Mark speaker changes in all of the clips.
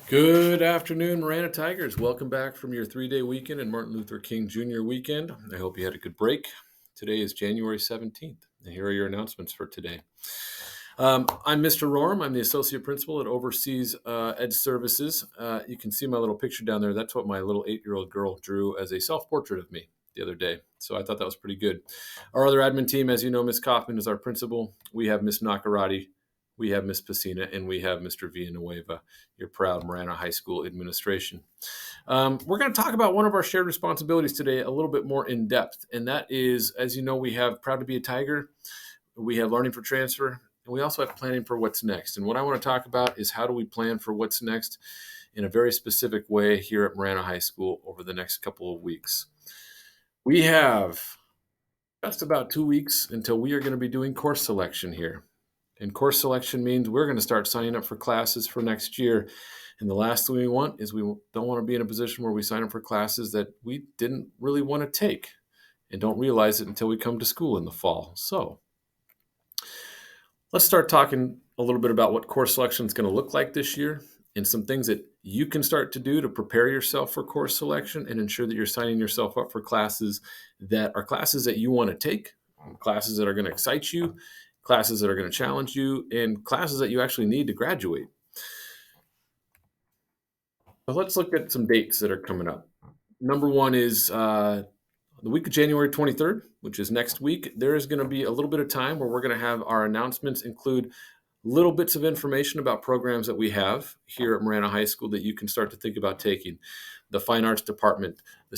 Speaker 1: Good afternoon, Marana Tigers. Welcome back from your 3-day weekend and Martin Luther King Jr. weekend. I hope you had a good break. Today is January 17th, and here are your announcements for today. I'm Mr. Rorm. I'm the Associate Principal at Overseas Ed Services. You can see my little picture down there. That's what my little 8-year-old girl drew as a self-portrait of me the other day. So I thought that was pretty good. Our other admin team, as you know, Ms. Kaufman is our principal. We have Ms. Nakarati. We have Ms. Pacina, and we have Mr. Villanueva, your proud Marana High School administration. We're going to talk about one of our shared responsibilities today a little bit more in depth, and that is, as you know, we have Proud to be a Tiger, we have Learning for Transfer, and we also have Planning for What's Next. And what I want to talk about is how do we plan for what's next in a very specific way here at Marana High School over the next couple of weeks. We have just about 2 weeks until we are going to be doing course selection here. And course selection means we're going to start signing up for classes for next year. And the last thing we want is we don't want to be in a position where we sign up for classes that we didn't really want to take and don't realize it until we come to school in the fall. So let's start talking a little bit about what course selection is going to look like this year and some things that you can start to do to prepare yourself for course selection and ensure that you're signing yourself up for classes that are classes that you want to take, classes that are going to excite you, classes that are going to challenge you, and classes that you actually need to graduate. So let's look at some dates that are coming up. Number one is the week of January 23rd, which is next week. There is going to be a little bit of time where we're going to have our announcements include little bits of information about programs that we have here at Marana High School that you can start to think about taking. The Fine Arts Department, the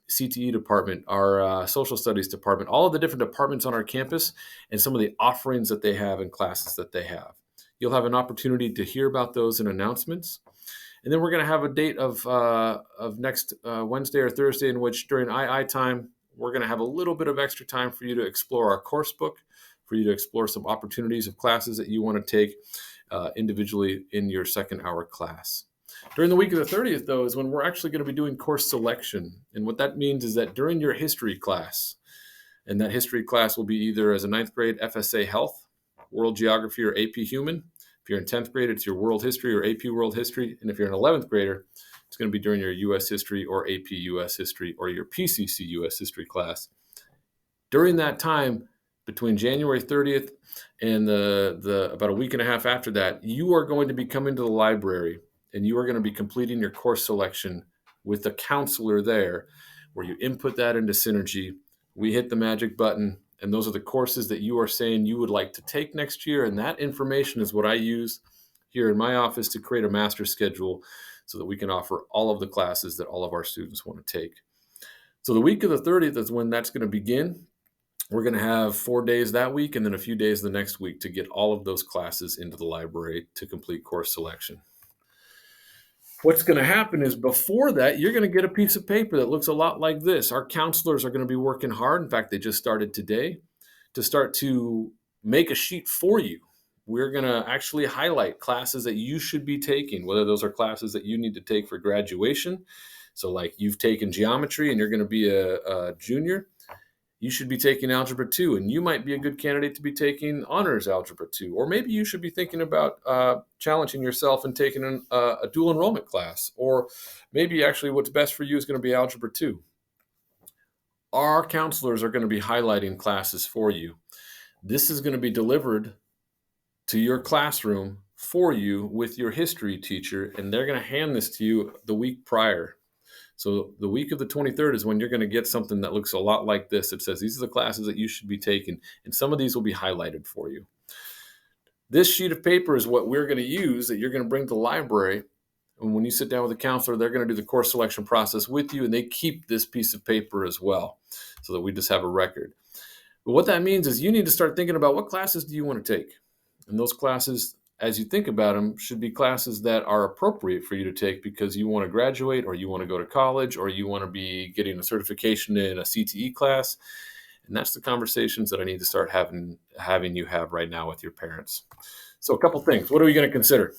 Speaker 1: CTE department, our social studies department, all of the different departments on our campus and some of the offerings that they have and classes that they have. You'll have an opportunity to hear about those in announcements. And then we're going to have a date of next Wednesday or Thursday in which during II time, we're going to have a little bit of extra time for you to explore our course book, for you to explore some opportunities of classes that you want to take individually in your second hour class. During the week of the 30th, though, is when we're actually going to be doing course selection. And what that means is that during your history class, and that history class will be either as a 9th grade FSA Health, World Geography, or AP Human. If you're in 10th grade, it's your World History or AP World History. And if you're an 11th grader, it's going to be during your US History or AP US History or your PCC US History class. During that time, between January 30th and the about a week and a half after that, you are going to be coming to the library and you are going to be completing your course selection with a counselor there where you input that into Synergy. We hit the magic button, and those are the courses that you are saying you would like to take next year. And that information is what I use here in my office to create a master schedule so that we can offer all of the classes that all of our students want to take. So the week of the 30th is when that's going to begin. We're going to have 4 days that week and then a few days the next week to get all of those classes into the library to complete course selection. What's going to happen is before that, you're going to get a piece of paper that looks a lot like this. Our counselors are going to be working hard. In fact, they just started today to start to make a sheet for you. We're going to actually highlight classes that you should be taking, whether those are classes that you need to take for graduation. So like you've taken geometry and you're going to be a junior, you should be taking Algebra 2, and you might be a good candidate to be taking Honors Algebra 2. Or maybe you should be thinking about challenging yourself and taking a dual enrollment class. Or maybe actually what's best for you is going to be Algebra 2. Our counselors are going to be highlighting classes for you. This is going to be delivered to your classroom for you with your history teacher, and they're going to hand this to you the week prior. So the week of the 23rd is when you're going to get something that looks a lot like this. It says these are the classes that you should be taking, and some of these will be highlighted for you. This sheet of paper is what we're going to use that you're going to bring to the library. And when you sit down with a counselor, they're going to do the course selection process with you, and they keep this piece of paper as well so that we just have a record. But what that means is you need to start thinking about what classes do you want to take. And those classes, as you think about them, should be classes that are appropriate for you to take because you want to graduate or you want to go to college or you want to be getting a certification in a CTE class. And that's the conversations that I need to start having you have right now with your parents. So a couple things. What are we going to consider?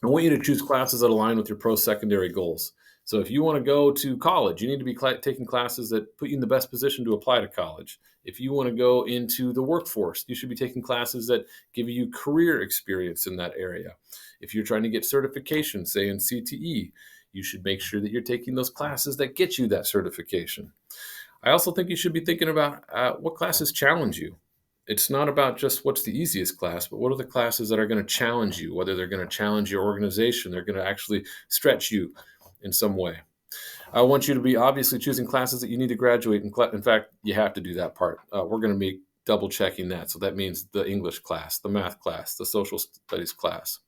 Speaker 1: I want you to choose classes that align with your post-secondary goals. So if you want to go to college, you need to be taking classes that put you in the best position to apply to college. If you want to go into the workforce, you should be taking classes that give you career experience in that area. If you're trying to get certification, say in CTE, you should make sure that you're taking those classes that get you that certification. I also think you should be thinking about what classes challenge you. It's not about just what's the easiest class, but what are the classes that are going to challenge you, whether they're going to challenge your organization, they're going to actually stretch you in some way. I want you to be obviously choosing classes that you need to graduate. In fact, you have to do that part. We're going to be double checking that. So that means the English class, the math class, the social studies class.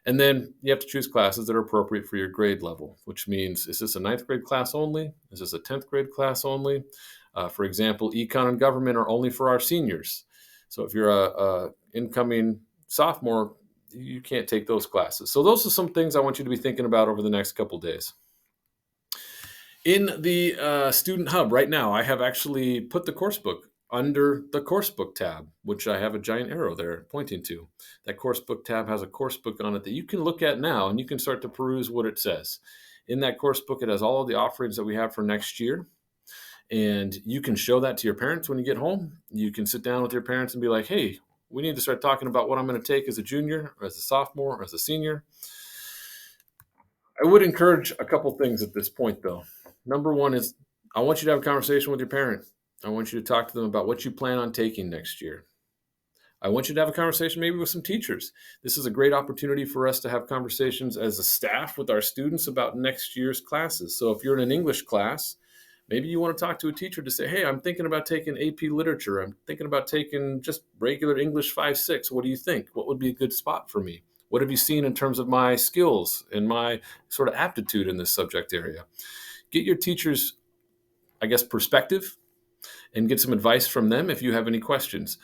Speaker 1: And then you have to choose classes that are appropriate for your grade level, which means, is this a ninth grade class only? Is this a 10th grade class only? For example, econ and government are only for our seniors. So if you're a incoming sophomore, you can't take those classes. So those are some things I want you to be thinking about over the next couple days. In the Student Hub right now, I have actually put the course book under the course book tab, which I have a giant arrow there pointing to. That course book tab has a course book on it that you can look at now, and you can start to peruse what it says. In that course book, it has all of the offerings that we have for next year. And you can show that to your parents when you get home. You can sit down with your parents and be like, hey, we need to start talking about what I'm going to take as a junior, or as a sophomore, or as a senior. I would encourage a couple things at this point, though. Number one is I want you to have a conversation with your parent. I want you to talk to them about what you plan on taking next year. I want you to have a conversation maybe with some teachers. This is a great opportunity for us to have conversations as a staff with our students about next year's classes. So if you're in an English class, maybe you want to talk to a teacher to say, hey, I'm thinking about taking AP Literature. I'm thinking about taking just regular English 5-6. What do you think? What would be a good spot for me? What have you seen in terms of my skills and my sort of aptitude in this subject area? Get your teacher's, perspective and get some advice from them if you have any questions.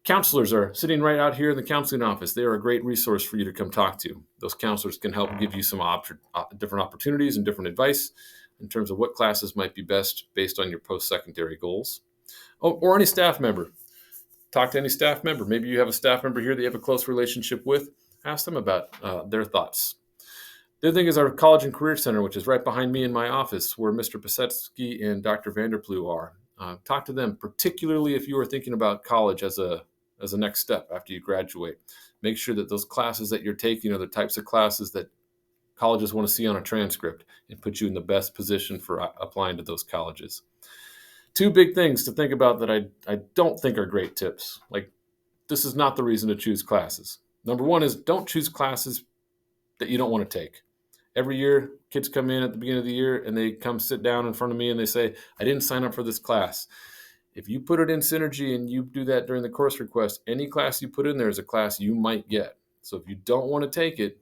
Speaker 1: Counselors are sitting right out here in the counseling office. They are a great resource for you to come talk to. Those counselors can help give you some different opportunities and different advice in terms of what classes might be best based on your post-secondary goals. Or any staff member. Talk to any staff member. Maybe you have a staff member here that you have a close relationship with. Ask them about their thoughts. The other thing is our College and Career Center, which is right behind me in my office, where Mr. Pasetsky and Dr. Vanderplu are. Talk to them, particularly if you are thinking about college as a next step after you graduate. Make sure that those classes that you're taking are the types of classes that colleges want to see on a transcript and put you in the best position for applying to those colleges. Two big things to think about that I don't think are great tips. Like, this is not the reason to choose classes. Number one is don't choose classes that you don't want to take. Every year, kids come in at the beginning of the year and they come sit down in front of me and they say, I didn't sign up for this class. If you put it in Synergy and you do that during the course request, any class you put in there is a class you might get. So if you don't want to take it,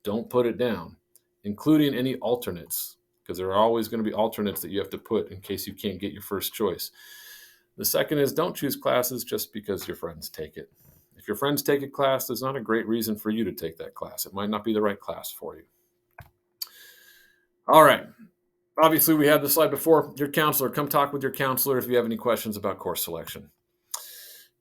Speaker 1: don't put it down, including any alternates, because there are always going to be alternates that you have to put in case you can't get your first choice. The second is don't choose classes just because your friends take it. If your friends take a class, there's not a great reason for you to take that class. It might not be the right class for you. All right. Obviously, we had the slide before. Your counselor, come talk with your counselor if you have any questions about course selection.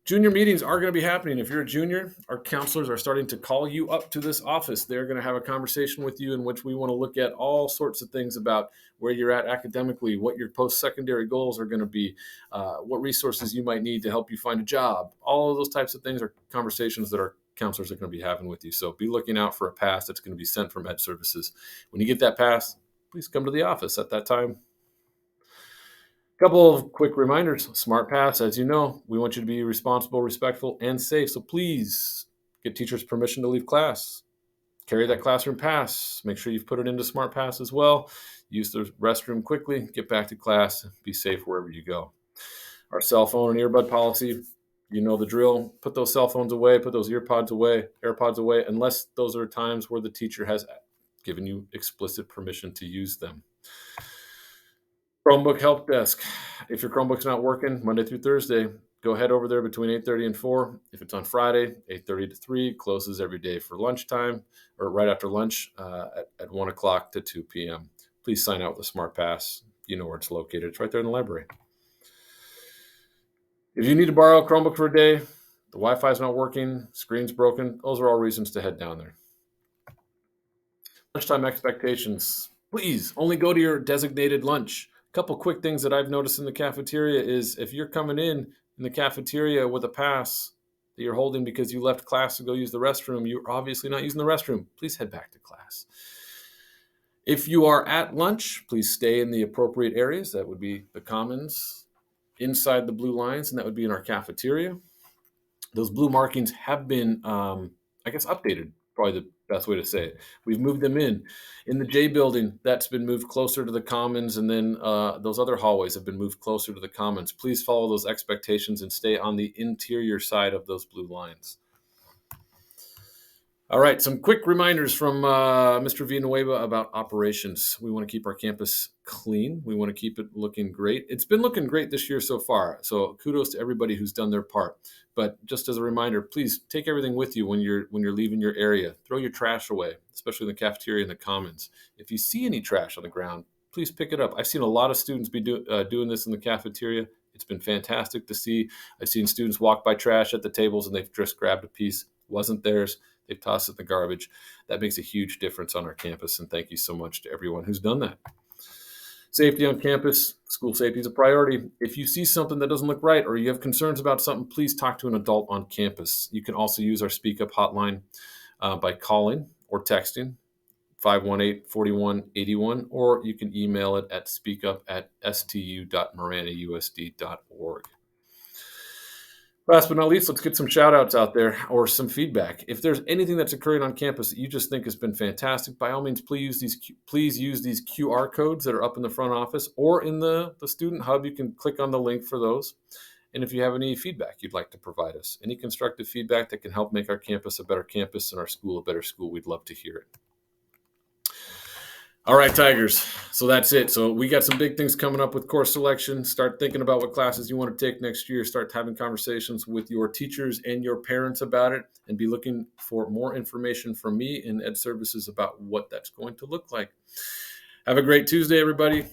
Speaker 1: Junior meetings are going to be happening. If you're a junior, our counselors are starting to call you up to this office. They're going to have a conversation with you in which we want to look at all sorts of things about where you're at academically, what your post-secondary goals are going to be, what resources you might need to help you find a job. All of those types of things are conversations that our counselors are going to be having with you. So be looking out for a pass that's going to be sent from Ed Services. When you get that pass, please come to the office at that time. Couple of quick reminders. SmartPass, as you know, we want you to be responsible, respectful, and safe. So please get teachers' permission to leave class. Carry that classroom pass. Make sure you've put it into SmartPass as well. Use the restroom quickly. Get back to class. Be safe wherever you go. Our cell phone and earbud policy, you know the drill. Put those cell phones away. Put those AirPods away, unless those are times where the teacher has given you explicit permission to use them. Chromebook help desk. If your Chromebook's not working Monday through Thursday, go head over there between 8:30 and 4. If it's on Friday, 8:30 to 3, closes every day for lunchtime or right after lunch at 1 o'clock to 2 p.m. Please sign out with a SmartPass. You know where it's located. It's right there in the library. If you need to borrow a Chromebook for a day, the Wi-Fi is not working, screen's broken, those are all reasons to head down there. Lunchtime expectations. Please only go to your designated lunch. A couple quick things that I've noticed in the cafeteria is if you're coming in the cafeteria with a pass that you're holding because you left class to go use the restroom, you're obviously not using the restroom. Please head back to class. If you are at lunch, please stay in the appropriate areas. That would be the commons inside the blue lines, and that would be in our cafeteria. Those blue markings have been, I guess, updated. Probably the best way to say it. We've moved them in the J building. That's been moved closer to the commons, and then those other hallways have been moved closer to the commons. Please follow those expectations and stay on the interior side of those blue lines. All right, some quick reminders from Mr. Villanueva about operations. We want to keep our campus clean. We want to keep it looking great. It's been looking great this year so far. So kudos to everybody who's done their part. But just as a reminder, please take everything with you when you're leaving your area. Throw your trash away, especially in the cafeteria and the commons. If you see any trash on the ground, please pick it up. I've seen a lot of students be doing this in the cafeteria. It's been fantastic to see. I've seen students walk by trash at the tables and they've just grabbed a piece. Wasn't theirs. They've tossed it in the garbage. That makes a huge difference on our campus, and thank you so much to everyone who's done that. Safety on campus, school safety is a priority. If you see something that doesn't look right or you have concerns about something, please talk to an adult on campus. You can also use our Speak Up hotline by calling or texting 518-4181, or you can email it at speakup@stu.maranausd.org. Last but not least, let's get some shout outs out there or some feedback. If there's anything that's occurring on campus that you just think has been fantastic, by all means, please use these QR codes that are up in the front office or in the student hub. You can click on the link for those. And if you have any feedback you'd like to provide us, any constructive feedback that can help make our campus a better campus and our school a better school, we'd love to hear it. All right, Tigers. So that's it. So we got some big things coming up with course selection. Start thinking about what classes you want to take next year. Start having conversations with your teachers and your parents about it, and be looking for more information from me in Ed Services about what that's going to look like. Have a great Tuesday, everybody.